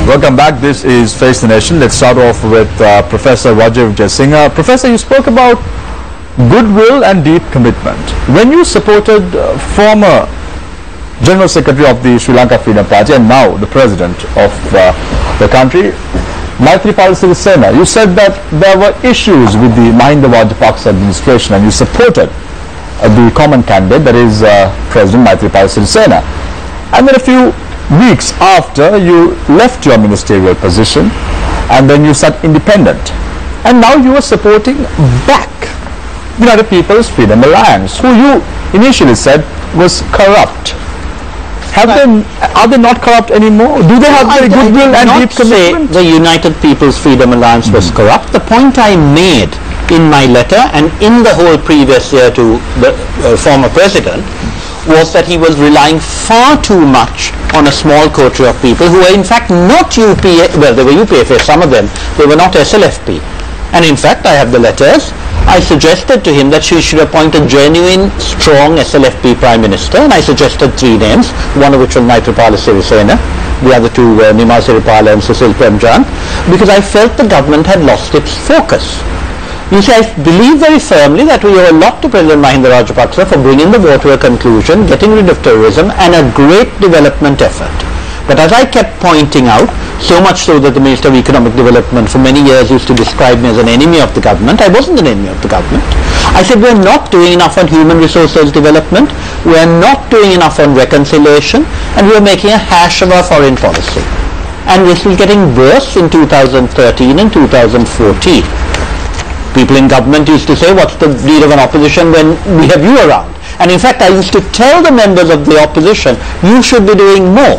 Welcome back. This is Face the Nation. Let's start off with Professor Rajiv Jayasinghe. Professor, you spoke about goodwill and deep commitment. When you supported former General Secretary of the Sri Lanka Freedom Party and now the President of the country, Maithripala Sirisena, you said that there were issues with the Mahinda Rajapaksa administration and you supported the common candidate, that is President Maithripala Sirisena. And then a few weeks after, you left your ministerial position and then you sat independent. And now you are supporting back United People's Freedom Alliance, who you initially said was corrupt. Are they not corrupt anymore? Do they have very goodwill and deep commitment? The United People's Freedom Alliance was corrupt. The point I made in my letter and in the whole previous year to the former president was that he was relying far too much on a small coterie of people who were in fact not UPA, well, they were UPFA, some of them, they were not SLFP. And in fact, I have the letters. I suggested to him that she should appoint a genuine, strong SLFP Prime Minister, and I suggested 3 names, one of which was Maithripala Sirisena, the other 2 were Nima Siripala and Susil Premchand, because I felt the government had lost its focus. You see, I believe very firmly that we owe a lot to President Mahinda Rajapaksa for bringing the war to a conclusion, getting rid of terrorism, and a great development effort. But as I kept pointing out, so much so that the Minister of Economic Development for many years used to describe me as an enemy of the government, I wasn't an enemy of the government. I said we're not doing enough on human resources development, we're not doing enough on reconciliation, and we're making a hash of our foreign policy. And this was getting worse in 2013 and 2014. People in government used to say, what's the need of an opposition when we have you around? And in fact, I used to tell the members of the opposition, you should be doing more.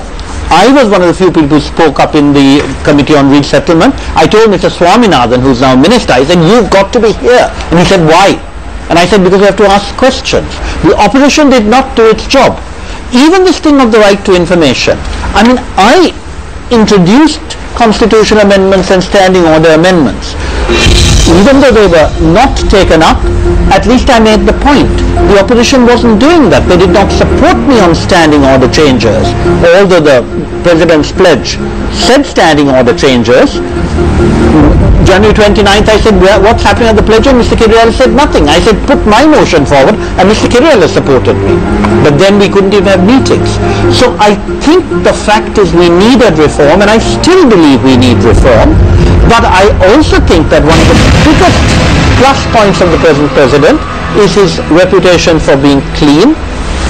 I was one of the few people who spoke up in the Committee on Resettlement. I told Mr. Swaminathan, who's now Minister, I said, you've got to be here. And he said, why? And I said, because we have to ask questions. The opposition did not do its job. Even this thing of the right to information. I mean, I introduced constitutional amendments and standing order amendments. Even though they were not taken up, at least I made the point. The opposition wasn't doing that. They did not support me on standing order changes, although the President's pledge said standing order changes. January 29th, I said, what's happening at the pledge? And Mr. Kiriel said nothing. I said, put my motion forward, and Mr. Kiriel supported me. But then we couldn't even have meetings. So I think the fact is we needed reform, and I still believe we need reform. But I also think that one of the biggest plus points of the present president is his reputation for being clean,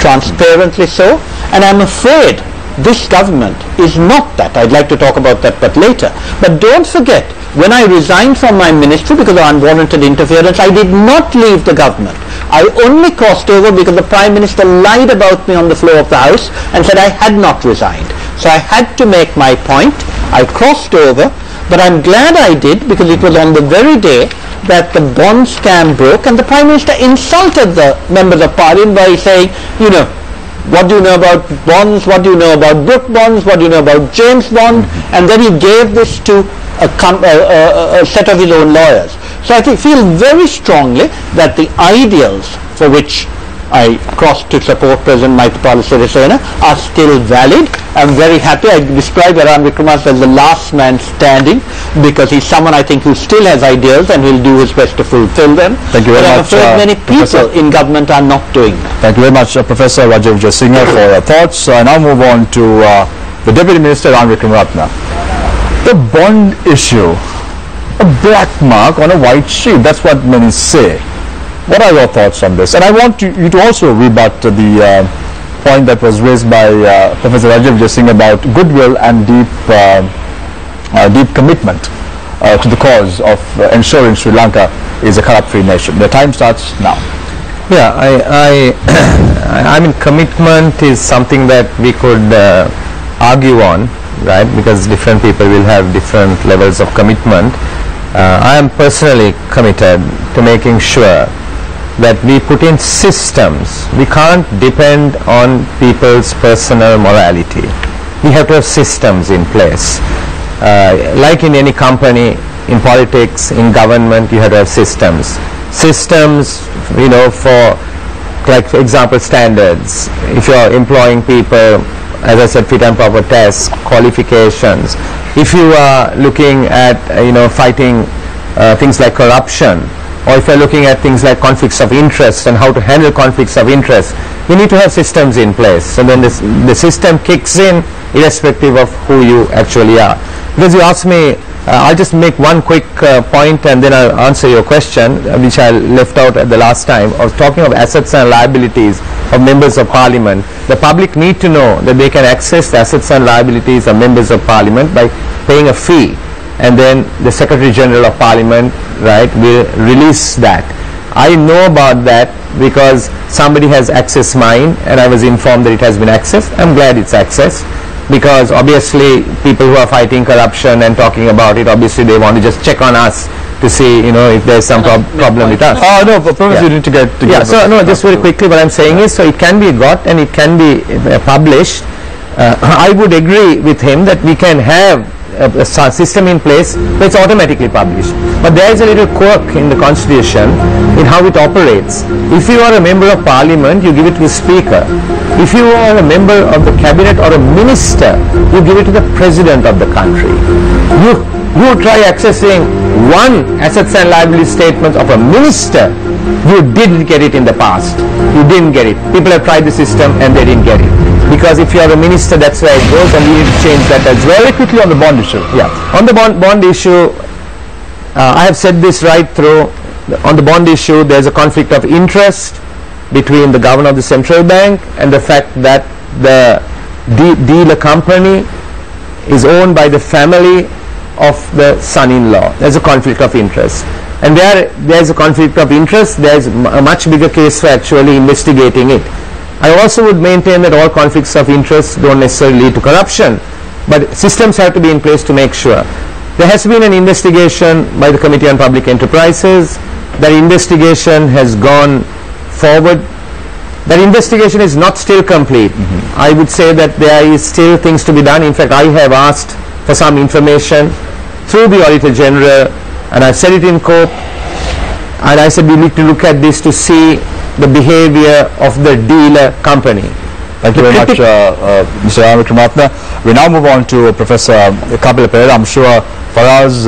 transparently so, and I'm afraid this government is not that. I'd like to talk about that but later. But don't forget, when I resigned from my ministry because of unwarranted interference, I did not leave the government. I only crossed over because the Prime Minister lied about me on the floor of the House and said I had not resigned. So I had to make my point. I crossed over. But I'm glad I did, because it was on the very day that the bond scam broke and the Prime Minister insulted the members of Parliament by saying, you know, what do you know about bonds, what do you know about Brook bonds, what do you know about James Bond, and then he gave this to a set of his own lawyers. So I feel very strongly that the ideals for which I crossed to support President Maithripala Sirisena are still valid. I'm very happy. I describe Ranil Wickremesinghe as the last man standing because he's someone I think who still has ideas and will do his best to fulfill them. Thank you very much. I'm afraid many people in government are not doing that. Thank you very much, Professor Rajiv Jayasinghe, for your thoughts. I now move on to the Deputy Minister, Ranil Wickremesinghe. The bond issue, a black mark on a white sheet. That's what many say. What are your thoughts on this? And I want you to also rebut the point that was raised by Professor Rajiv Jayasinghe about goodwill and deep commitment to the cause of ensuring Sri Lanka is a corrupt-free nation. The time starts now. Yeah, I mean, commitment is something that we could argue on, right? Because different people will have different levels of commitment. I am personally committed to making sure that we put in systems. We can't depend on people's personal morality. We have to have systems in place. Like in any company, in politics, in government, you have to have systems. Systems, you know, for, like for example, standards. If you are employing people as I said, fit and proper tests, qualifications. If you are looking at fighting things like corruption, or if you're looking at things like conflicts of interest and how to handle conflicts of interest, you need to have systems in place. So then the system kicks in irrespective of who you actually are. Because you asked me, I'll just make one quick point and then I'll answer your question, which I left out at the last time. I was talking of assets and liabilities of members of parliament. The public need to know that they can access the assets and liabilities of members of parliament by paying a fee, and then the Secretary General of Parliament, right, will release that. I know about that because somebody has accessed mine and I was informed that it has been accessed. I'm glad it's accessed, because obviously people who are fighting corruption and talking about it, obviously they want to just check on us to see, if there's some problem with us. Oh no, but Professor, you need to get so no, just very quickly, what I'm saying is, so it can be got and it can be published. I would agree with him that we can have a system in place where it's automatically published. But there is a little quirk in the Constitution in how it operates. If you are a member of Parliament, you give it to the Speaker. If you are a member of the Cabinet or a Minister, you give it to the President of the country. You try accessing one assets and liability statement of a minister, you didn't get it in the past. You didn't get it. People have tried the system and they didn't get it. Because if you are a minister, that's where it goes, and we need to change that as well. Very quickly on the bond issue. Yeah. On the bond issue, I have said this right through. On the bond issue, there's a conflict of interest between the governor of the central bank and the fact that the dealer company is owned by the family of the son-in-law. There's a conflict of interest. And there's a conflict of interest, there's a much bigger case for actually investigating it. I also would maintain that all conflicts of interest don't necessarily lead to corruption, but systems have to be in place to make sure. There has been an investigation by the Committee on Public Enterprises. That investigation has gone forward. That investigation is not still complete. I would say that there is still things to be done. In fact, I have asked for some information through the Auditor General, and I've said it in court, and I said we need to look at this to see the behavior of the dealer company. Thank you very much, Mr. Vikramatne. We now move on to Professor Kapila Perera. I'm sure Faraz,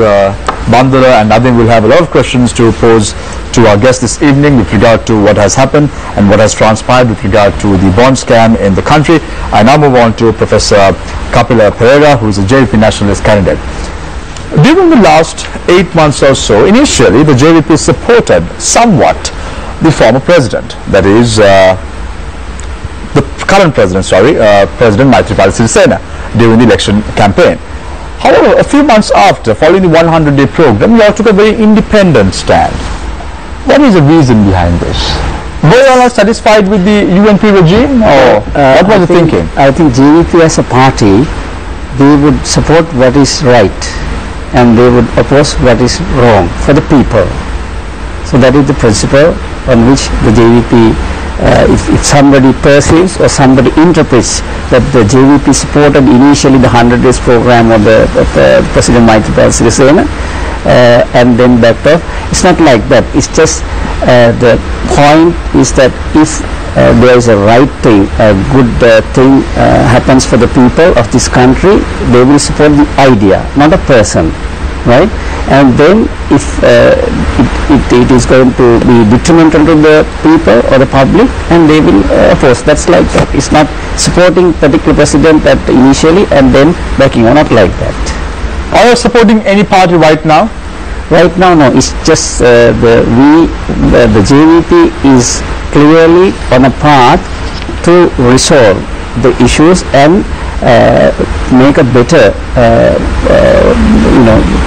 Bandara and Nadim will have a lot of questions to pose to our guest this evening with regard to what has happened and what has transpired with regard to the bond scam in the country. I now move on to Professor Kapila Perera, who is a JVP nationalist candidate. During the last 8 months or so, initially the JVP supported somewhat the former president, that is the current president, President Maithripala Sirisena, during the election campaign. However, a few months after, following the 100-day program, you all took a very independent stand. What is the reason behind this? Were you all not satisfied with the UNP regime, or what was the thinking? I think JVP as a party, they would support what is right and they would oppose what is wrong for the people. So that is the principle on which the JVP, if somebody perceives or somebody interprets that the JVP supported initially the 100 days program of the President Maithripala Sirisena and then backed off, it's not like that. It's just the point is that if there is a right thing, a good thing happens for the people of this country, they will support the idea, not a person, right? And then if it is going to be detrimental to the people or the public, and they will oppose. That's like that. It's not supporting particular president that initially and then backing, or not like that. Are you supporting any party right now? Right now, no. It's just the JVP is clearly on a path to resolve the issues and make a better,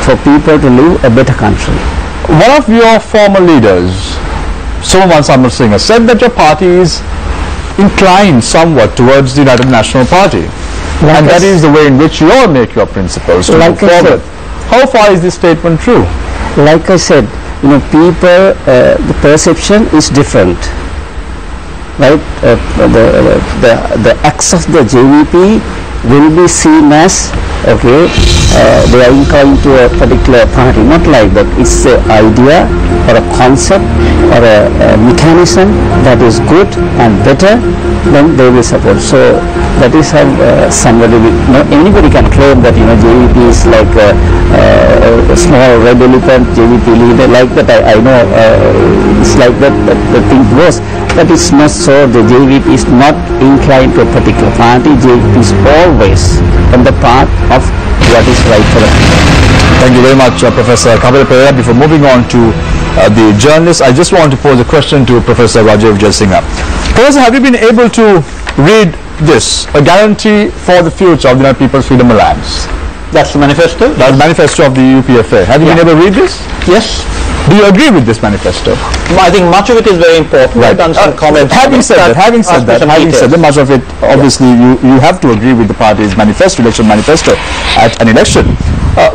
for people to live a better country. One of your former leaders, Somavan Samarasinha, said that your party is inclined somewhat towards the United National Party, and that is the way in which you all make your principles to move forward. How far is this statement true? Like I said, people, the perception is different, right? The acts of the JVP will be seen as okay, they are inclined to a particular party. Not like that. It's an idea or a concept or a mechanism that is good and better, then they will support. So that is how somebody will, anybody can claim that JVP is like a small red elephant, JVP leader, like that. I know it's like that the thing goes, but it's not so. The JVP is not inclined to a particular party. JVP is always on the path of what is right for the people. Thank you very much, Professor Kapil Pereira. Before moving on to the journalists, I just want to pose a question to Professor Rajiv Jayasinghe. Professor, have you been able to read this, a guarantee for the future of the United People's Freedom Alliance? That's the manifesto? That's the manifesto of the UPFA. Have you been able to read this? Yes. Do you agree with this manifesto? I think much of it is very important. Right. I've done some comments. Having said that, much of it, obviously, you have to agree with the party's manifesto, election manifesto, at an election.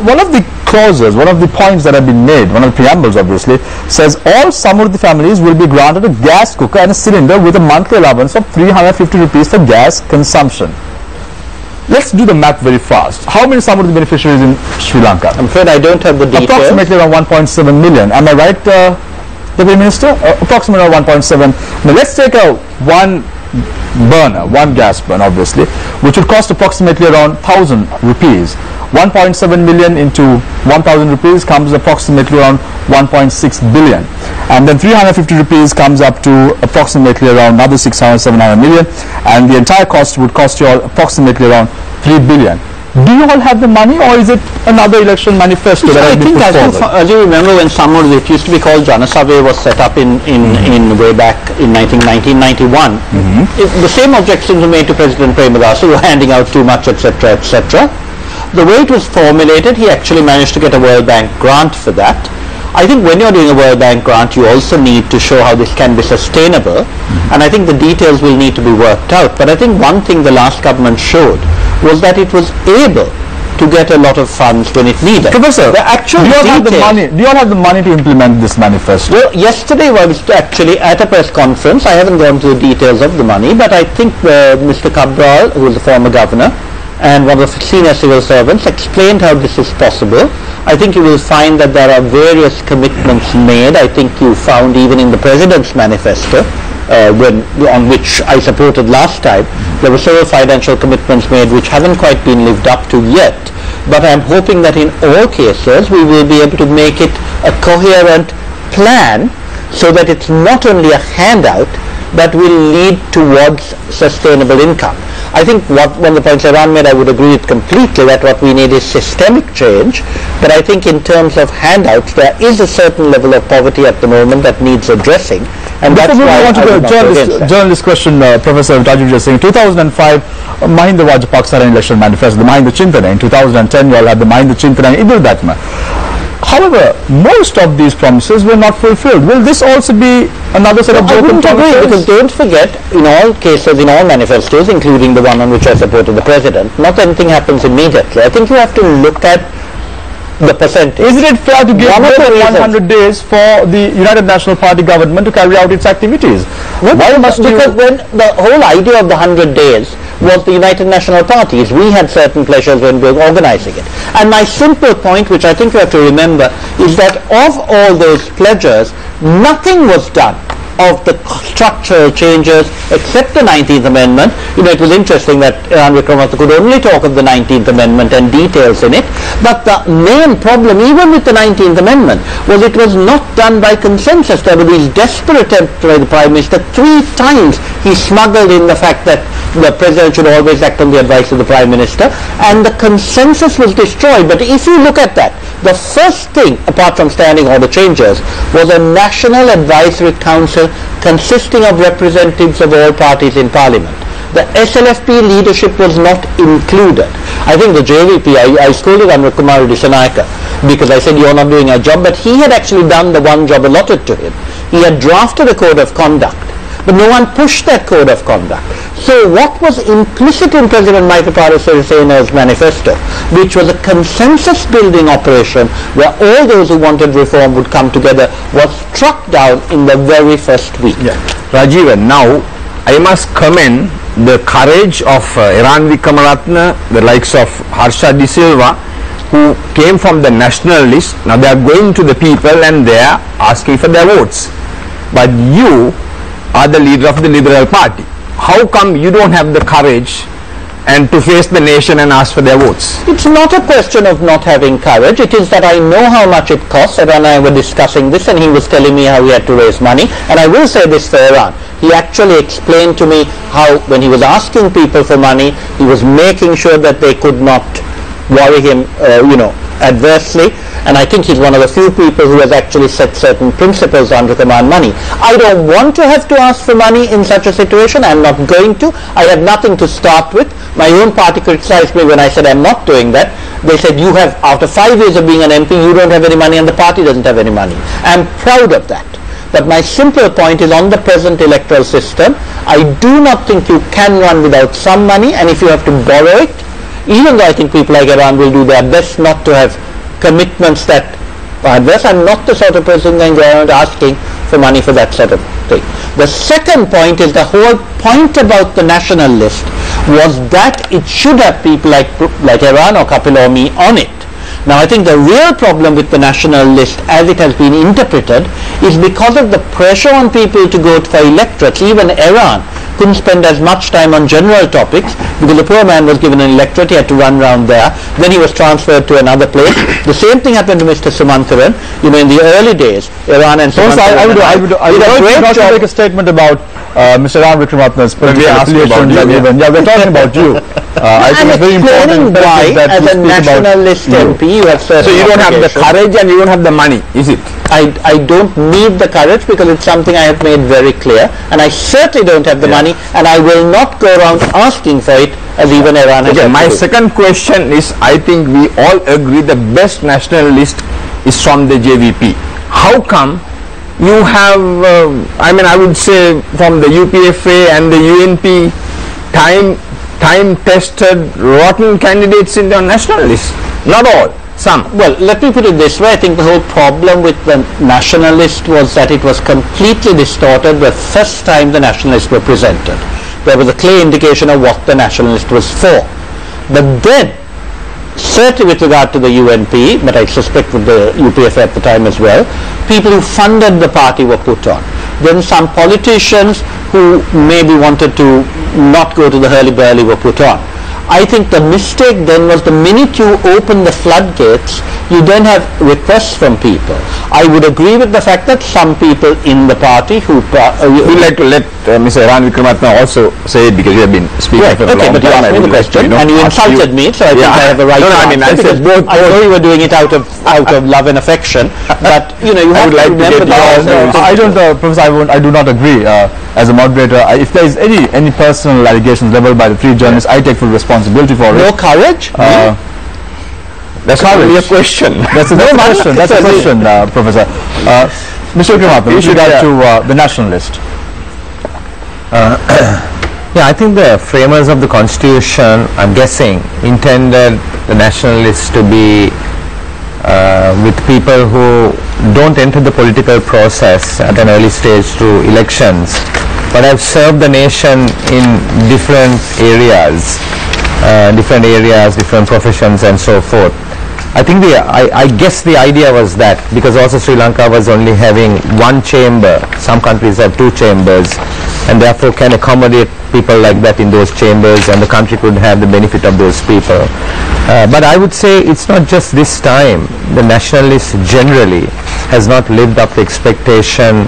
One of the clauses, one of the points that have been made, one of the preambles, obviously, says all Samurdhi families will be granted a gas cooker and a cylinder with a monthly allowance of 350 rupees for gas consumption. Let's do the math very fast. How many Samurdhi beneficiaries in Sri Lanka? I'm afraid I don't have the details. Approximately around 1.7 million. Am I right, Deputy Minister? Approximately around 1.7. Now let's take a one gas burner, obviously, which would cost approximately around 1,000 rupees. 1.7 million into 1,000 rupees comes approximately around 1.6 billion. And then 350 rupees comes up to approximately around another 600-700 million. And the entire cost would cost you all approximately around 3 billion. Do you all have the money, or is it another election manifesto that has been put forward? As you remember, when Samurdhi, it used to be called Janasabha, was set up in way back in 1991. The same objections were made to President Premadasu, who were handing out too much, etc., etc. The way it was formulated, he actually managed to get a World Bank grant for that. I think when you're doing a World Bank grant, you also need to show how this can be sustainable, and I think the details will need to be worked out. But I think one thing the last government showed was that it was able to get a lot of funds when it needed. Professor, the actual do you all have the money? Do you all have the money to implement this manifesto? Well, yesterday I was actually at a press conference. I haven't gone to the details of the money, but I think Mr. Cabral, who was the former governor, and one of the senior civil servants explained how this is possible. I think you will find that there are various commitments made. I think you found even in the President's manifesto, on which I supported last time, there were several financial commitments made which haven't quite been lived up to yet. But I'm hoping that in all cases we will be able to make it a coherent plan so that it's not only a handout but will lead towards sustainable income. I think when the points Iran made, I would agree with completely that what we need is systemic change, but I think in terms of handouts, there is a certain level of poverty at the moment that needs addressing, and that's why I would not go against that. Journalist question, Professor Rajiv Jayasinghe. In 2005, Mahinda Rajapaksa election manifesto, the Mahinda Chintana. In 2010, you all had the Mahinda Chintana in Idul Datma. However, most of these promises were not fulfilled. Will this also be another set of broken promises? Because don't forget, in all cases, in all manifestos, including the one on which I supported the President, not anything happens immediately. I think you have to look at the percentage. Isn't it fair to give more than 100 days for the United National Party government to carry out its activities? Why must because when the whole idea of the 100 days was the United National Parties, we had certain pleasures when we were organizing it. And my simple point, which I think you have to remember, is that of all those pledges, nothing was done of the structural changes except the 19th Amendment. It was interesting that Iran Wickramasinhe could only talk of the 19th Amendment and details in it, but the main problem, even with the 19th Amendment, was it was not done by consensus. There were these desperate attempts by the Prime Minister. 3 times he smuggled in the fact that the President should always act on the advice of the Prime Minister, and the consensus was destroyed. But if you look at that, the first thing, apart from standing order changes, was a National Advisory Council consisting of representatives of all parties in Parliament. The SLFP leadership was not included. I think the JVP, I scolded Anwar Kumar Dissanayake because I said you're not doing a job, but he had actually done the one job allotted to him. He had drafted a code of conduct, but no one pushed that code of conduct. So what was implicit in President Maithripala Sirisena's manifesto, which was a consensus building operation where all those who wanted reform would come together, was struck down in the very first week. Rajiv, and now I must commend the courage of Iran Vikramaratne, the likes of Harsha De Silva, who came from the national list. Now they are going to the people and they are asking for their votes. But you are the leader of the Liberal Party. How come you don't have the courage and to face the nation and ask for their votes? It's not a question of not having courage. It is that I know how much it costs. Iran and I were discussing this and he was telling me how he had to raise money. And I will say this for Iran. He actually explained to me how when he was asking people for money, he was making sure that they could not worry him, adversely. And I think he's one of the few people who has actually set certain principles on to command money. I don't want to have to ask for money in such a situation. I'm not going to. I have nothing to start with. My own party criticized me when I said I'm not doing that. They said, you have, after 5 years of being an MP, you don't have any money and the party doesn't have any money. I'm proud of that. But my simple point is on the present electoral system, I do not think you can run without some money, and if you have to borrow it, even though I think people like Iran will do their best not to have commitments that are adverse, I'm not the sort of person going around asking for money for that sort of thing. The second point is the whole point about the national list was that it should have people like Iran or Kapil or me on it. Now I think the real problem with the national list as it has been interpreted is because of the pressure on people to go for electorates. Even Iran couldn't spend as much time on general topics because the poor man was given an electorate, he had to run around there, then he was transferred to another place. The same thing happened to Mr. Sumantharan. In the early days, Iran and Sumantharan I would like to make a statement about Mr. Ram Vikramaratne's political affiliations. Yeah, we're talking about you. I think it's very important why, that as a nationalist MP, you have certain So you don't have the courage and you don't have the money, is it? I don't need the courage because it's something I have made very clear, and I certainly don't have the money, and I will not go around asking for it as even Iran has. Okay, my second question is, I think we all agree the best national list is from the JVP. How come you have, I would say from the UPFA and the UNP, time-tested, rotten candidates in the national list? Not all. Some. Well, let me put it this way. I think the whole problem with the nationalist was that it was completely distorted the first time the nationalists were presented. There was a clear indication of what the nationalist was for. But then, certainly with regard to the UNP, but I suspect with the UPF at the time as well, people who funded the party were put on. Then some politicians who maybe wanted to not go to the hurly-burly were put on. I think the mistake then was the minute you open the floodgates, you then have requests from people. I would agree with the fact that some people in the party who... We'd like to let Mr. Iran Vikramaratne also say it because you have been speaking for a long but you time. asked me the question and you insulted me, so I think I have a right to answer. I know you were doing it out of love and affection, but you have to remember that. I don't, Professor, I do not agree. As a moderator, if there is any personal allegations leveled by the three journalists, I take full responsibility for it. No courage? That's not really a question. That's a question. That's a question, Professor. Mr. Vikramaratne, with regard to the national list. Yeah, I think the framers of the constitution, I'm guessing, intended the national list to be with people who don't enter the political process at an early stage through elections, but have served the nation in different areas, different professions and so forth. I think I guess the idea was that because also Sri Lanka was only having one chamber, some countries have two chambers, and therefore can accommodate people like that in those chambers, and the country could have the benefit of those people. But I would say it's not just this time. The nationalists generally has not lived up to expectation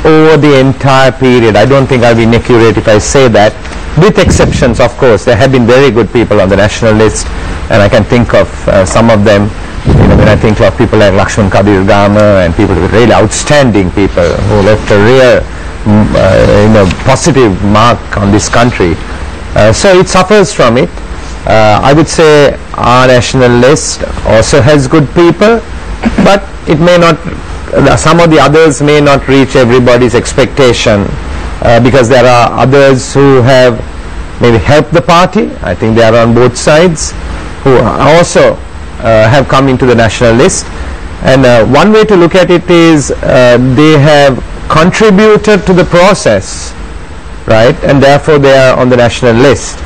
over the entire period. I don't think I'll be inaccurate if I say that, with exceptions, of course. There have been very good people on the national list, and I can think of some of them. When I think of people like Lakshman Kabirgama and people, really outstanding people who left a real positive mark on this country. So it suffers from it. I would say our national list also has good people, but it may not, some of the others may not reach everybody's expectation because there are others who have maybe helped the party. I think they are on both sides, who also have come into the national list. And one way to look at it is they have contributed to the process right, and therefore they are on the national list.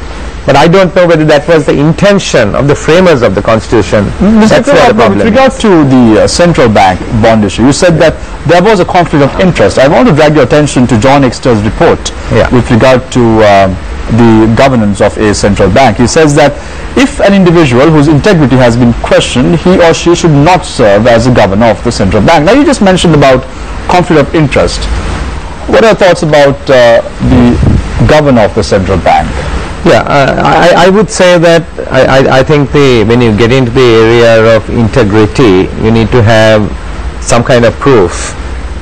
But I don't know whether that was the intention of the framers of the Constitution. Mr. Khurana, with regard to the central bank bond issue, you said that there was a conflict of interest. I want to drag your attention to John Exter's report with regard to the governance of a central bank. He says that if an individual whose integrity has been questioned, he or she should not serve as a governor of the central bank. Now, you just mentioned about conflict of interest. What are your thoughts about the governor of the central bank? Yeah, I would say that I think when you get into the area of integrity, you need to have some kind of proof,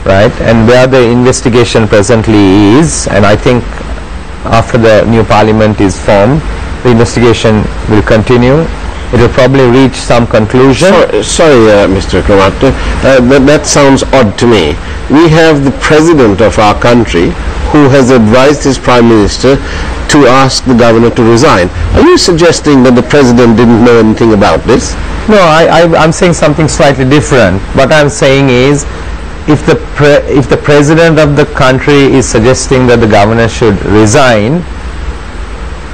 right? And where the investigation presently is, and I think after the new parliament is formed, the investigation will continue. It will probably reach some conclusion. Sorry, Mr. Kramata, that sounds odd to me. We have the president of our country who has advised his prime minister to ask the governor to resign. Are you suggesting that the president didn't know anything about this? No, I'm saying something slightly different. What I'm saying is, if the president of the country is suggesting that the governor should resign,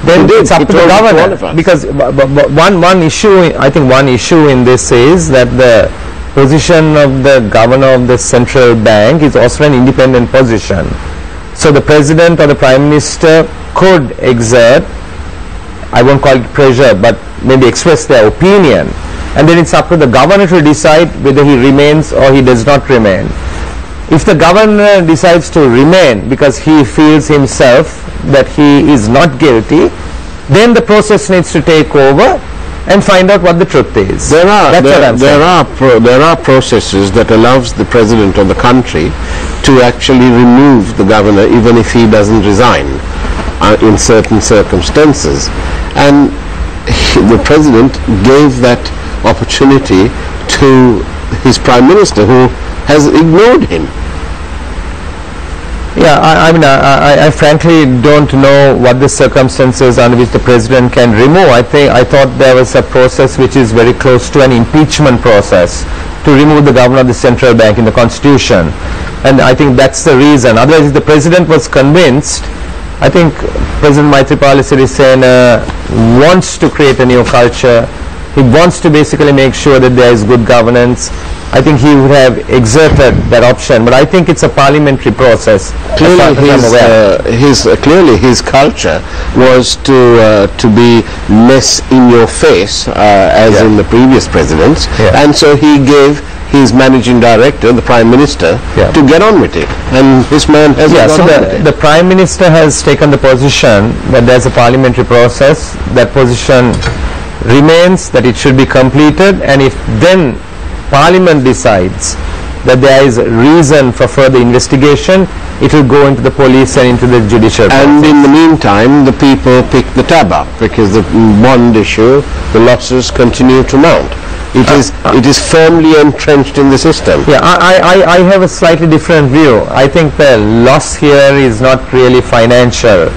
then it's up to the governor. Because one issue, I think one issue in this is that the position of the governor of the central bank is also an independent position. So the president or the prime minister could exert, I won't call it pressure, but maybe express their opinion, and then it's up to the governor to decide whether he remains or he does not remain. If the governor decides to remain because he feels himself that he is not guilty, then the process needs to take over and find out what the truth is. There are processes that allows the president of the country to actually remove the governor even if he doesn't resign in certain circumstances, and the president gave that opportunity to his prime minister, who has ignored him. Yeah, I frankly don't know what the circumstances under which the president can remove. I thought there was a process which is very close to an impeachment process to remove the governor of the central bank in the constitution, and I think that's the reason. Otherwise, if the president was convinced, I think President Maithripala Sirisena wants to create a new culture. He wants to basically make sure that there is good governance. I think he would have exerted that option, but I think it's a parliamentary process. Clearly his culture was to be less in your face as in the previous presidents, and so he gave his managing director, the prime minister, to get on with it, and this man has the prime minister has taken the position that there's a parliamentary process. That position remains, that it should be completed, and if then Parliament decides that there is reason for further investigation, it will go into the police and into the judicial process. And in the meantime, the people pick the tab up, because the bond issue, the losses continue to mount. It is firmly entrenched in the system. Yeah, I have a slightly different view. I think the loss here is not really financial.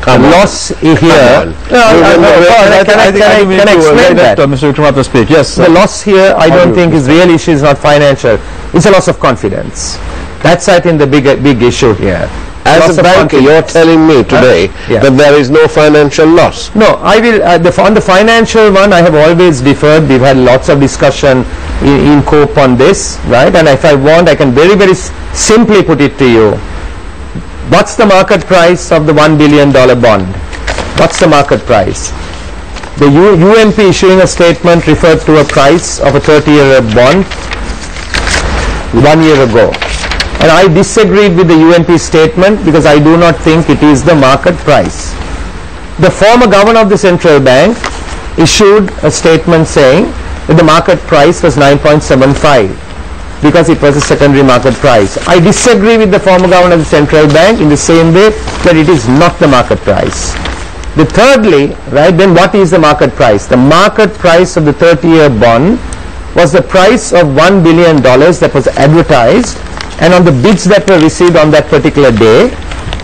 Loss here. Can I explain that? Mr. Kramata speak. Yes. The loss here, I don't think is real issue. Is not financial. It's a loss of confidence. That's, I think, the big issue here. As a banker, you're telling me today that there is no financial loss. No, I will. On the financial one, I have always differed. We've had lots of discussion in COPE on this, right? And if I want, I can very simply put it to you. What's the market price of the $1 billion bond? What's the market price? The UNP issuing a statement referred to a price of a 30-year bond 1 year ago. And I disagreed with the UNP statement because I do not think it is the market price. The former governor of the central bank issued a statement saying that the market price was 9.75. because it was a secondary market price. I disagree with the former governor of the central bank in the same way that it is not the market price. The thirdly, right, then what is the market price? The market price of the 30-year bond was the price of $1 billion that was advertised, and on the bids that were received on that particular day,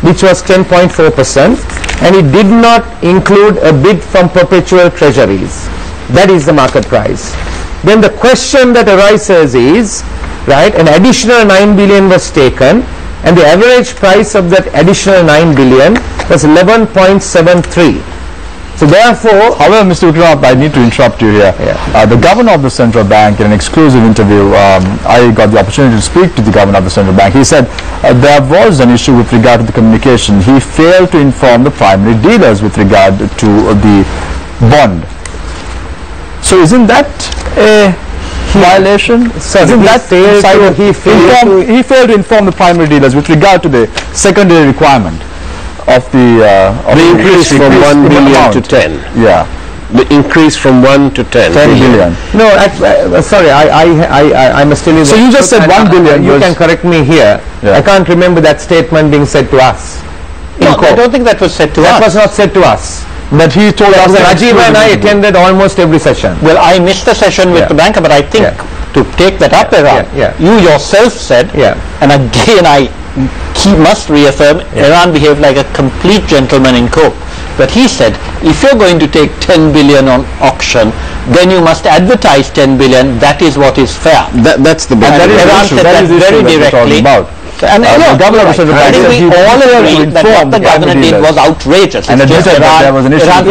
which was 10.4%, and it did not include a bid from perpetual treasuries. That is the market price. Then the question that arises is, right, an additional 9 billion was taken and the average price of that additional 9 billion was 11.73. So therefore, however, Mr. Uttarap, I need to interrupt you here. The governor of the central bank, in an exclusive interview, I got the opportunity to speak to the governor of the central bank. He said there was an issue with regard to the communication. He failed to inform the primary dealers with regard to the bond. So isn't that a violation? Isn't that he failed to inform the primary dealers with regard to the secondary requirement of the increase from 1 billion to 10. Yeah. The increase from 1 to 10 billion. No, sorry, I must tell you. So you just said 1 billion. You can correct me here. Yeah. I can't remember that statement being said to us. No, I don't think that was said to us. That was not said to us. But he told us that Rajiv and I attended almost every session. Well, I missed the session with the banker, but I think to take that up, Iran, you yourself said, and again I must reaffirm, Iran behaved like a complete gentleman in court. But he said, if you're going to take 10 billion on auction, then you must advertise 10 billion. That is what is fair. That's the big Iran said that very directly. And the governor of the central bank, I think we all agree that what the governor did was outrageous. And it's just there was an issue. I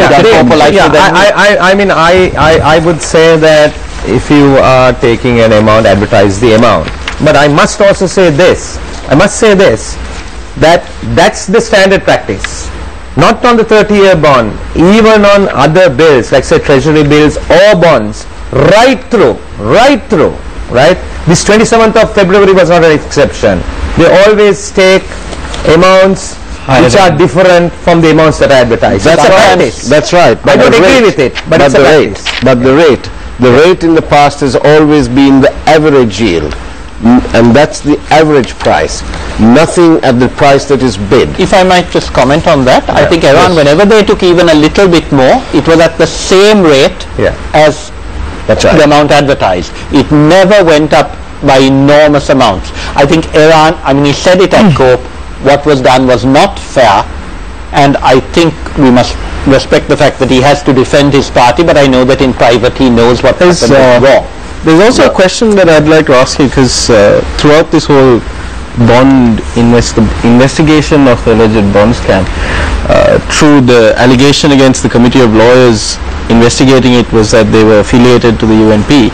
would say that if you are taking an amount, advertise the amount. But I must also say this. I must say this, that that's the standard practice. Not on the 30-year bond, even on other bills, like say treasury bills or bonds, right through, right? This 27th of February was not an exception. They always take amounts which are different from the amounts that are advertised. That's right. I don't agree with it, but it's a practice. But the rate in the past has always been the average yield. And that's the average price, nothing at the price that is bid. If I might just comment on that, I think Iran, whenever they took even a little bit more, it was at the same rate as the amount advertised. It never went up by enormous amounts. I think Iran, I mean, he said it at COPE, what was done was not fair, and I think we must respect the fact that he has to defend his party, but I know that in private he knows what happened was wrong. There's also a question that I'd like to ask you, because throughout this whole bond investigation of the alleged bond scam, through the allegation against the committee of lawyers investigating it was that they were affiliated to the UNP.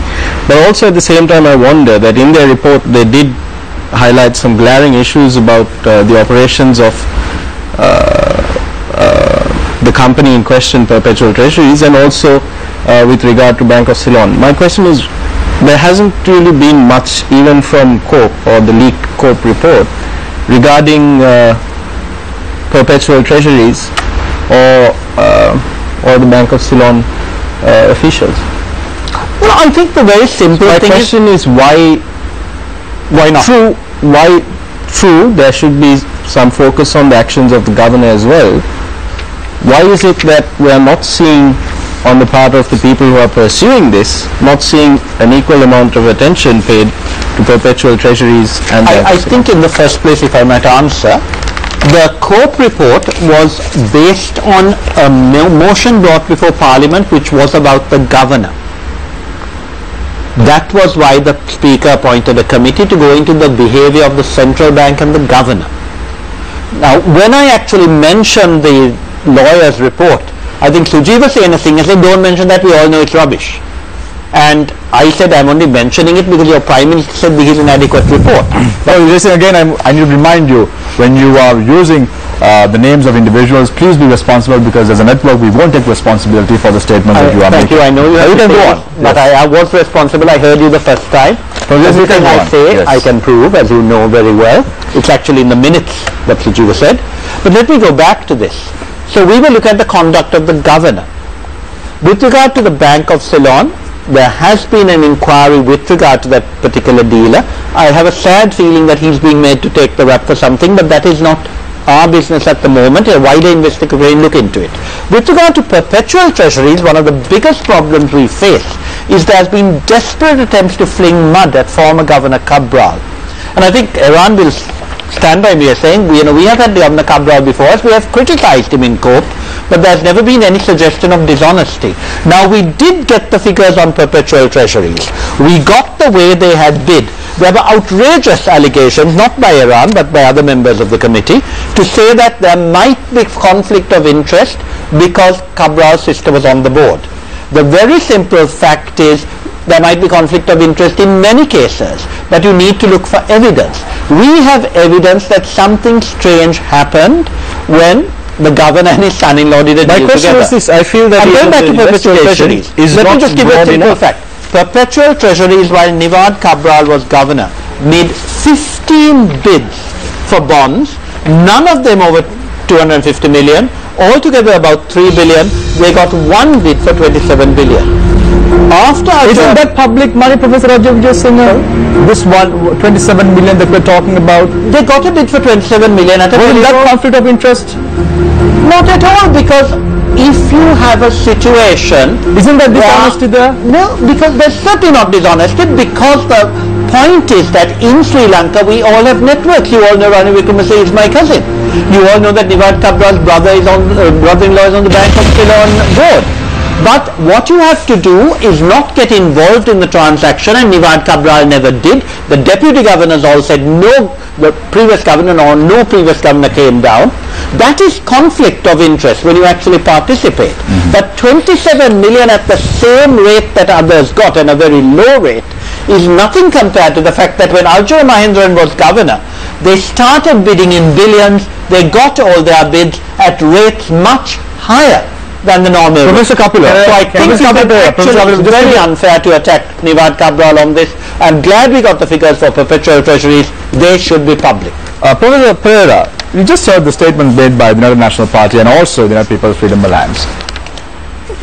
But also at the same time I wonder that in their report they did highlight some glaring issues about the operations of the company in question, Perpetual Treasuries, and also with regard to Bank of Ceylon. My question is, there hasn't really been much, even from COPE or the leaked COPE report, regarding Perpetual Treasuries or the Bank of Ceylon officials. Well, I think the very simple thing is why not? True, there should be some focus on the actions of the governor as well. Why is it that we are not seeing, on the part of the people who are pursuing this, not seeing an equal amount of attention paid to Perpetual Treasuries? And I think in the first place, if I might answer, the COPE report was based on a motion brought before Parliament which was about the governor. That was why the Speaker appointed a committee to go into the behavior of the central bank and the governor. Now, when I actually mentioned the lawyer's report, I think Sujeev was saying a thing, I said, don't mention that, we all know it's rubbish. And I said, I'm only mentioning it because your Prime Minister said this is an inadequate report. Well, listen again, I need to remind you, when you are using the names of individuals, please be responsible, because as a network we won't take responsibility for the statement that you are making. Thank you, I know you have to go on. But I was responsible, I heard you the first time. Everything I say, I can prove, as you know very well. It's actually in the minutes that Sujeev said. But let me go back to this. So we will look at the conduct of the governor. With regard to the Bank of Ceylon, there has been an inquiry with regard to that particular dealer. I have a sad feeling that he's being made to take the rap for something, but that is not our business at the moment. A wider investigation will look into it. With regard to Perpetual Treasuries, one of the biggest problems we face is there has been desperate attempts to fling mud at former Governor Cabral. And I think Iran will stand by me as saying, we have had Governor Cabral before us, we have criticized him in COPE, but there's never been any suggestion of dishonesty. Now, we did get the figures on Perpetual Treasuries. We got the way they had bid. there were outrageous allegations, not by Iran but by other members of the committee, to say that there might be conflict of interest because Cabral's sister was on the board. The very simple fact is there might be conflict of interest in many cases, but you need to look for evidence. We have evidence that something strange happened when the governor and his son-in-law did a deal together. My question is this: I feel that going back to perpetual treasuries. Let me just give you a simple fact. Perpetual treasuries, while Nivad Cabral was governor, made 15 bids for bonds, none of them over 250 million, altogether about 3 billion. They got one bid for 27 billion. Isn't that public money, Professor Rajiv Singh? This 27 million that we're talking about? They got a bid for 27 million. Wasn't that conflict of interest? Not at all, because if you have a situation... Isn't that dishonesty there? No, because there's certainly not dishonesty, because the point is that in Sri Lanka we all have networks. You all know Rani Wickremesinghe is my cousin. You all know that Nivad Cabral's brother-in-law is on the Bank of Ceylon board. But what you have to do is not get involved in the transaction, and Nivad Cabral never did. The deputy governors all said no, the previous governor or no previous governor came down. That is conflict of interest when you actually participate. But 27 million at the same rate that others got, and a very low rate, is nothing compared to the fact that when Arjuna Mahendran was governor, they started bidding in billions. They got all their bids at rates much higher than the normal. Professor Kapila, so I think it's very unfair to attack Nivad Cabral on this. I'm glad we got the figures for perpetual treasuries. They should be public. Professor Pereira, you just heard the statement made by the United National Party and also the United People's Freedom Alliance.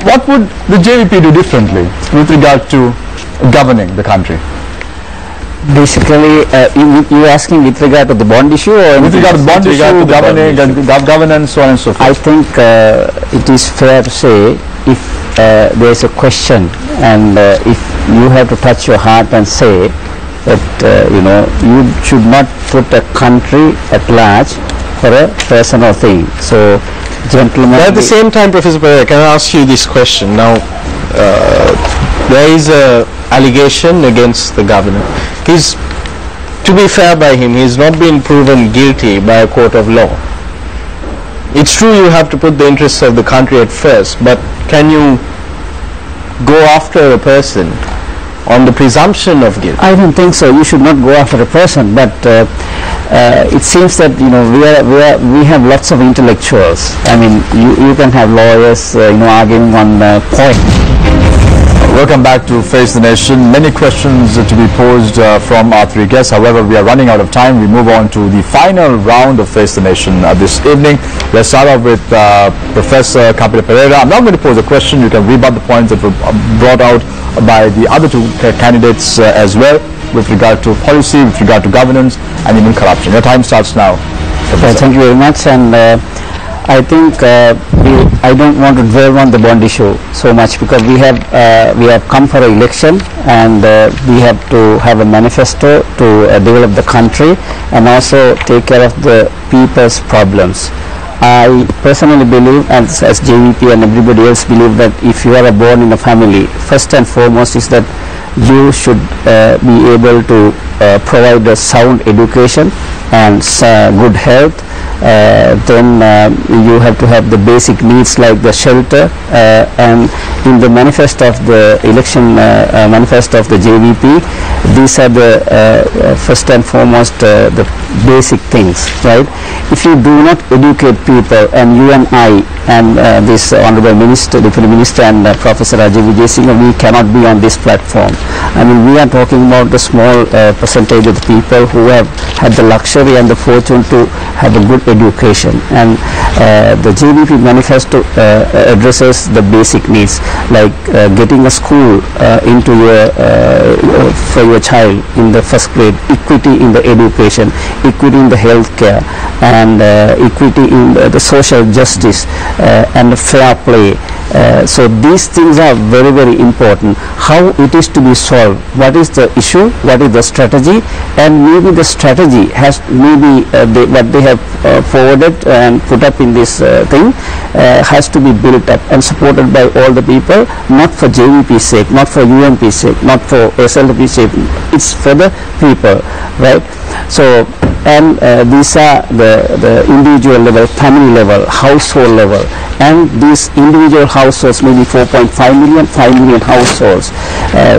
What would the JVP do differently with regard to governing the country? Basically, you're asking with regard to the bond issue, or with regard to the bond issue, governance, so on and so forth? I think it is fair to say, if there is a question and if you have to touch your heart and say that you should not put a country at large for a person or thing. So, gentlemen. But at the same time, Professor Pereira, can I ask you this question? Now, there is a allegation against the governor. To be fair by him, he's not been proven guilty by a court of law. It's true you have to put the interests of the country at first, but can you go after a person on the presumption of guilt? I don't think so. You should not go after a person, but it seems that we have lots of intellectuals. I mean, you can have lawyers arguing on point. Welcome back to Face the Nation. Many questions to be posed from our three guests. However, we are running out of time. We move on to the final round of Face the Nation this evening. Let's start off with Professor Kapila Pereira. I'm not going to pose a question. You can rebut the points that were brought out by the other two candidates as well, with regard to policy, with regard to governance, and even corruption. Your time starts now. Thank you very much. And I think I don't want to dwell on the bond issue so much, because we have come for an election, and we have to have a manifesto to develop the country and also take care of the people's problems. I personally believe, and as JVP and everybody else believe, that if you are born in a family, first and foremost is that you should be able to provide a sound education and good health. Then you have to have the basic needs like the shelter, and in the manifesto of the election manifesto of the JVP, these are the first and foremost the basic things, right? If you do not educate people, and you and I and this Honorable Minister, Deputy Minister and Professor Rajiv Singh, we cannot be on this platform. I mean, we are talking about the small percentage of the people who have had the luxury and the fortune to have a good education, and the JVP manifesto addresses the basic needs like getting a school into for your child in the first grade, equity in the education, equity in the health care, and equity in the social justice and fair play. So these things are very, very important. How it is to be solved, what is the issue, what is the strategy, and maybe the strategy has maybe what they have forwarded and put up in this thing has to be built up and supported by all the people, not for JVP's sake, not for UMP's sake, not for SLP's sake, it's for the people, right? So, and these are the individual level, family level, household level, and these individual households, maybe 4.5 million, 5 million households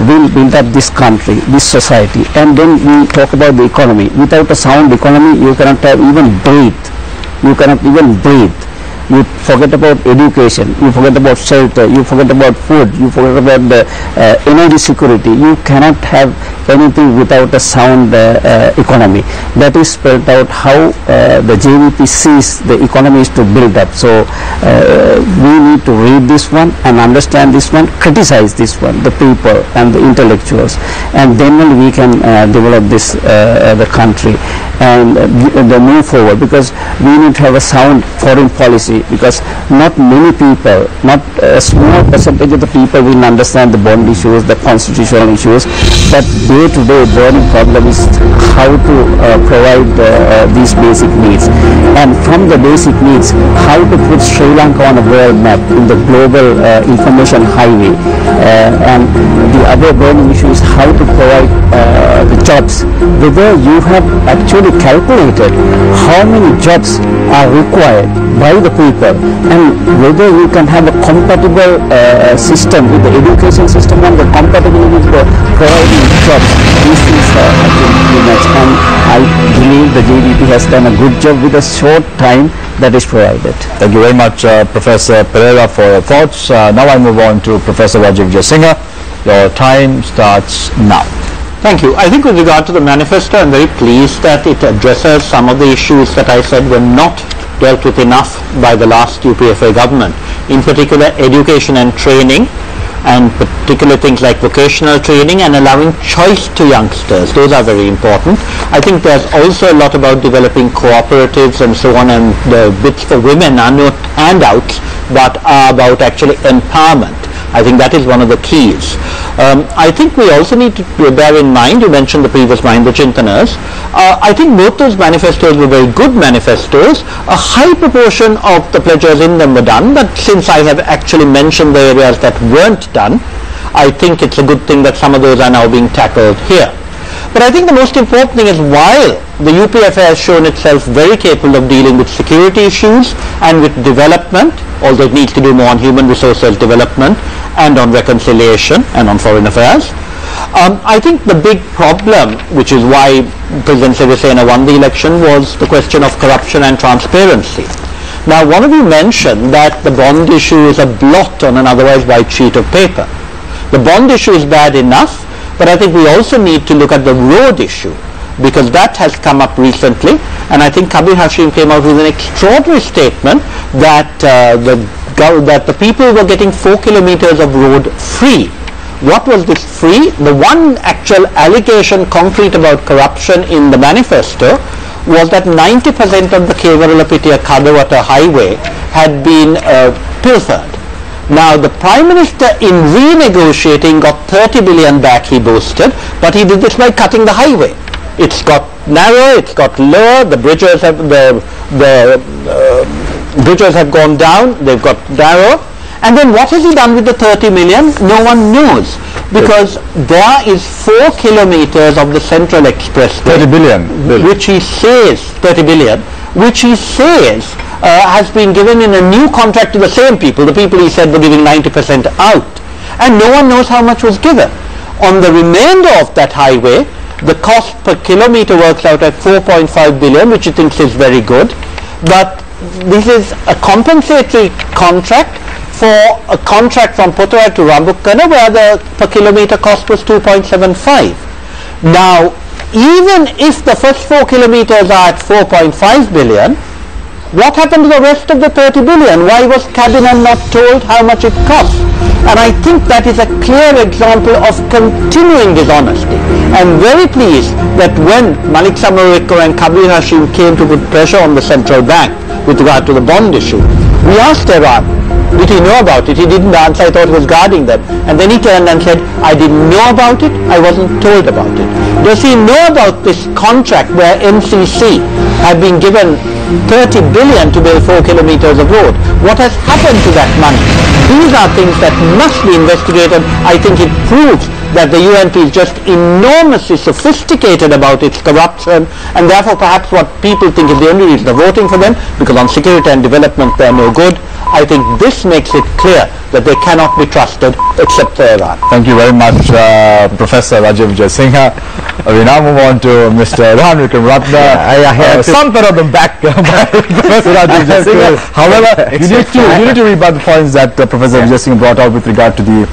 will build up this country, this society. And then we talk about the economy. Without a sound economy, you cannot even breathe. You cannot even breathe. You forget about education, you forget about shelter, you forget about food, you forget about the energy security. You cannot have anything without a sound economy. That is spelled out how the JVP sees the economy is to build up. So we need to read this one and understand this one, criticize this one, the people and the intellectuals, and then only we can develop this the country and move forward, because we need to have a sound foreign policy, because not many people, not a small percentage of the people will understand the bond issues, the constitutional issues, but day-to-day burning problem is how to provide these basic needs, and from the basic needs, how to put Sri Lanka on a world map in the global information highway, and the other burning issue is how to provide the jobs, whether you have actually calculated how many jobs are required by the people, and whether you can have a compatible system with the education system and the compatibility with the providing jobs. This is I think too much, and I believe the JVP has done a good job with a short time that is provided. Thank you very much, Professor Pereira, for your thoughts. Now I move on to Professor Rajiv Jayasinha. Your time starts now. Thank you. I think with regard to the manifesto, I'm very pleased that it addresses some of the issues that I said were not dealt with enough by the last UPFA government, in particular education and training, and particular things like vocational training and allowing choice to youngsters. Those are very important. I think there's also a lot about developing cooperatives and so on, and the bits for women are not handouts but are about actually empowerment. I think that is one of the keys. I think we also need to bear in mind, you mentioned the previous mind, the Chintanas. I think both those manifestos were very good manifestos. A high proportion of the pledges in them were done, but since I have actually mentioned the areas that weren't done, I think it's a good thing that some of those are now being tackled here. But I think the most important thing is, while the UPFA has shown itself very capable of dealing with security issues and with development, although it needs to do more on human resources development and on reconciliation and on foreign affairs, I think the big problem, which is why President Sirisena won the election, was the question of corruption and transparency. Now, one of you mentioned that the bond issue is a blot on an otherwise white sheet of paper. The bond issue is bad enough, but I think we also need to look at the road issue, because that has come up recently, and I think Kabir Hashim came out with an extraordinary statement that the people were getting 4 kilometers of road free. What was this free? The one actual allegation concrete about corruption in the manifesto was that 90% of the Kevaralapitiya-Kadawata highway had been pilfered. Now, the Prime Minister, in renegotiating, got 30 billion back, he boasted, but he did this by cutting the highway. It's got narrow, it's got lower, the bridges have bridges have gone down, they've got narrow. And then what has he done with the 30 million? No one knows, because there is 4 kilometers of the Central Expressway, 30 billion, which he says, 30 billion, which he says has been given in a new contract to the same people. The people he said were giving 90% out, and no one knows how much was given. On the remainder of that highway, the cost per kilometer works out at 4.5 billion, which he thinks is very good, but this is a compensatory contract for a contract from Potara to Rambukkana, where the per kilometer cost was 2.75. Now, even if the first 4 kilometers are at 4.5 billion, What happened to the rest of the 30 billion? Why was cabinet not told how much it cost? And I think that is a clear example of continuing dishonesty. I'm very pleased that when Malik Samarikko and Kabir Hashim came to put pressure on the central bank with regard to the bond issue, we asked Iran, did he know about it? He didn't answer. I thought he was guarding them. And then he turned and said, I didn't know about it. I wasn't told about it. Does he know about this contract where NCC had been given 30 billion to build 4 kilometers of road? What has happened to that money? These are things that must be investigated. I think it proves that the UNP is just enormously sophisticated about its corruption, and therefore perhaps what people think is the only reason of voting for them, because on security and development they are no good. I think this makes it clear that they cannot be trusted except for Iran. Thank you very much, Professor Rajiv Jayasinghe. We now move on to Mr. Ram Vikramratne. I have some put on the back by Professor Rajiv Jayasinghe. However, you need to rebut the points that Professor Jayasinghe brought out with regard to the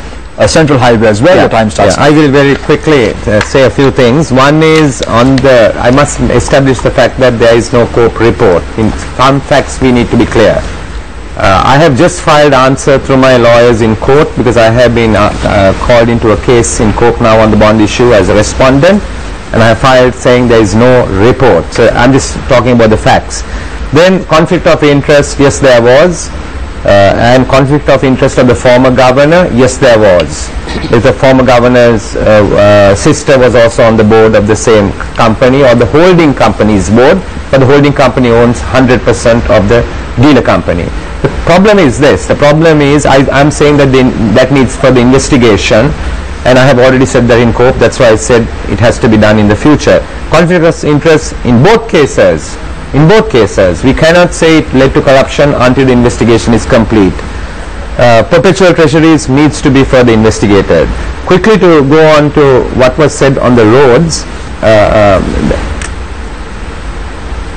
Central Highway as well. Your time starts. I will very quickly say a few things. One is on the, I must establish the fact that there is no COPE report. In some facts we need to be clear. I have just filed answer through my lawyers in court because I have been called into a case in court now on the bond issue as a respondent, and I have filed saying there is no report. So I'm just talking about the facts. Then conflict of interest, yes there was. And conflict of interest of the former governor, yes there was. The former governor's sister was also on the board of the same company, or the holding company's board, but the holding company owns 100% of the dealer company. The problem is this, the problem is I'm saying that that needs further investigation, and I have already said that in court. That's why I said it has to be done in the future. Conflict of interest in both cases. In both cases, we cannot say it led to corruption until the investigation is complete. Perpetual treasuries needs to be further investigated. Quickly to go on to what was said on the roads,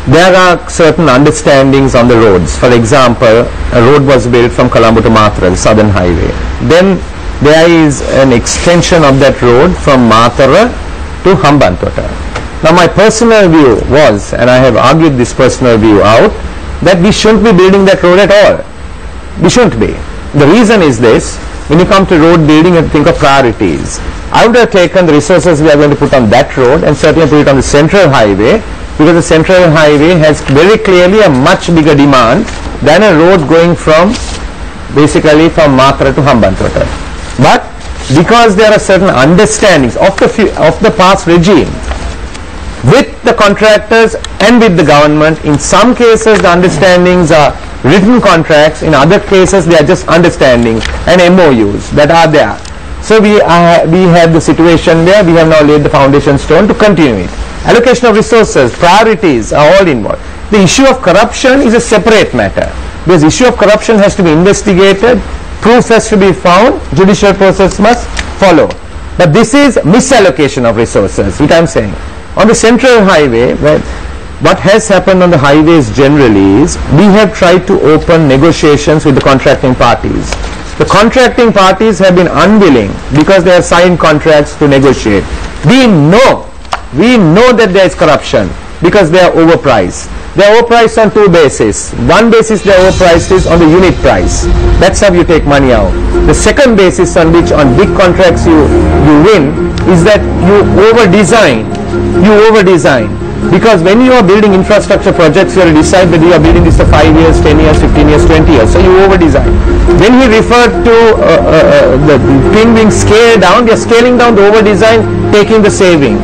there are certain understandings on the roads. For example, a road was built from Colombo to Mathura, the Southern Highway. Then there is an extension of that road from Mathura to Hambantota. Now my personal view was, and I have argued this personal view out, that we shouldn't be building that road at all. We shouldn't be. The reason is this: when you come to road building and think of priorities, I would have taken the resources we are going to put on that road and certainly put it on the Central Highway, because the Central Highway has very clearly a much bigger demand than a road going from, basically from Mathura to Hambantota. But because there are certain understandings of the past regime with the contractors and with the government, in some cases the understandings are written contracts, in other cases they are just understandings and MOUs that are there. So we have the situation where we have now laid the foundation stone to continue it. Allocation of resources, priorities are all involved. The issue of corruption is a separate matter, because the issue of corruption has to be investigated, proof has to be found, judicial process must follow. But this is misallocation of resources, which I am saying. On the Central Highway, what has happened on the highways generally is we have tried to open negotiations with the contracting parties. The contracting parties have been unwilling because they have signed contracts to negotiate. We know that there is corruption because they are overpriced. They are overpriced on two bases. One basis they are overpriced is on the unit price. That's how you take money out. The second basis on which on big contracts you win is that you over-design. Because when you are building infrastructure projects, you have to decide whether you are building this for 5 years, 10 years, 15 years, 20 years. So you over-design. When he referred to the thing being scaled down, we are scaling down the over-design, taking the saving.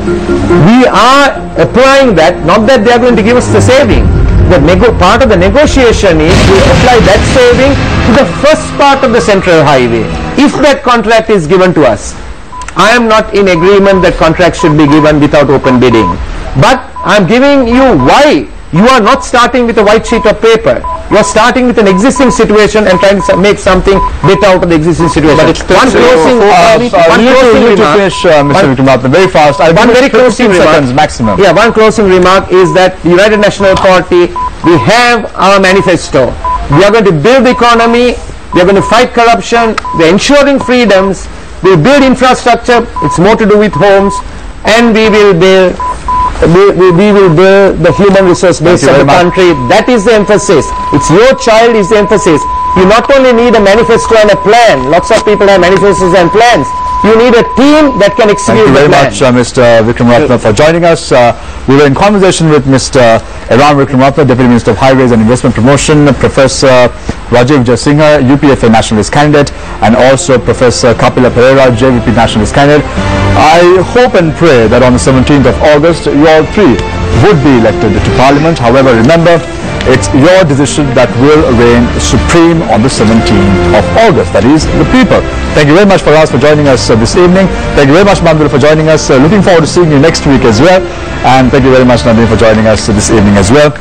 We are applying that, not that they are going to give us the saving. The part of the negotiation is to apply that saving to the first part of the Central Highway. If that contract is given to us, I am not in agreement that contracts should be given without open bidding. But I am giving you why you are not starting with a white sheet of paper. You are starting with an existing situation and trying to make something better out of the existing situation. But it's one closing remark. Very fast. One very closing remark. Maximum. Yeah, one closing remark is that the United National Party, we have our manifesto. We are going to build the economy. We are going to fight corruption. We are ensuring freedoms. We build infrastructure. It's more to do with homes, and we will build we will build the human resource base of the country. That is the emphasis. It's your child is the emphasis. You not only need a manifesto and a plan. Lots of people have manifestos and plans. You need a team that can execute the plan. Thank you very much, Mr. Wickramaratne, for joining us. We were in conversation with Mr. Eran Wickramaratne, Deputy Minister of Highways and Investment Promotion, Professor Rajiv Jayasinghe, UPFA Nationalist candidate, and also Professor Kapila Pereira, JVP Nationalist candidate. I hope and pray that on the 17th of August, you all three would be elected to Parliament. However, remember, it's your decision that will reign supreme on the 17th of August. That is the people. Thank you very much, Faraz, for joining us this evening. Thank you very much, Mandul, for joining us. Looking forward to seeing you next week as well. And thank you very much, Nadine, for joining us this evening as well.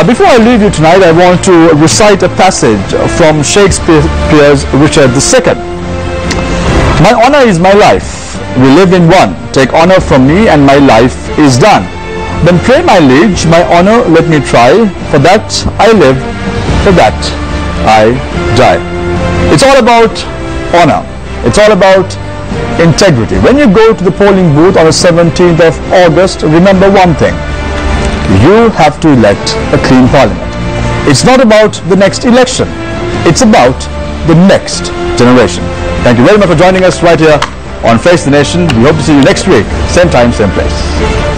Before I leave you tonight, I want to recite a passage from Shakespeare's Richard II. My honor is my life. We live in one. Take honor from me and my life is done. Then pray, my liege, my honor let me try. For that I live, for that I die. It's all about honor. It's all about integrity. When you go to the polling booth on the 17th of August, remember one thing. You have to elect a clean parliament. It's not about the next election. It's about the next generation. Thank you very much for joining us right here on Face the Nation. We hope to see you next week, same time, same place.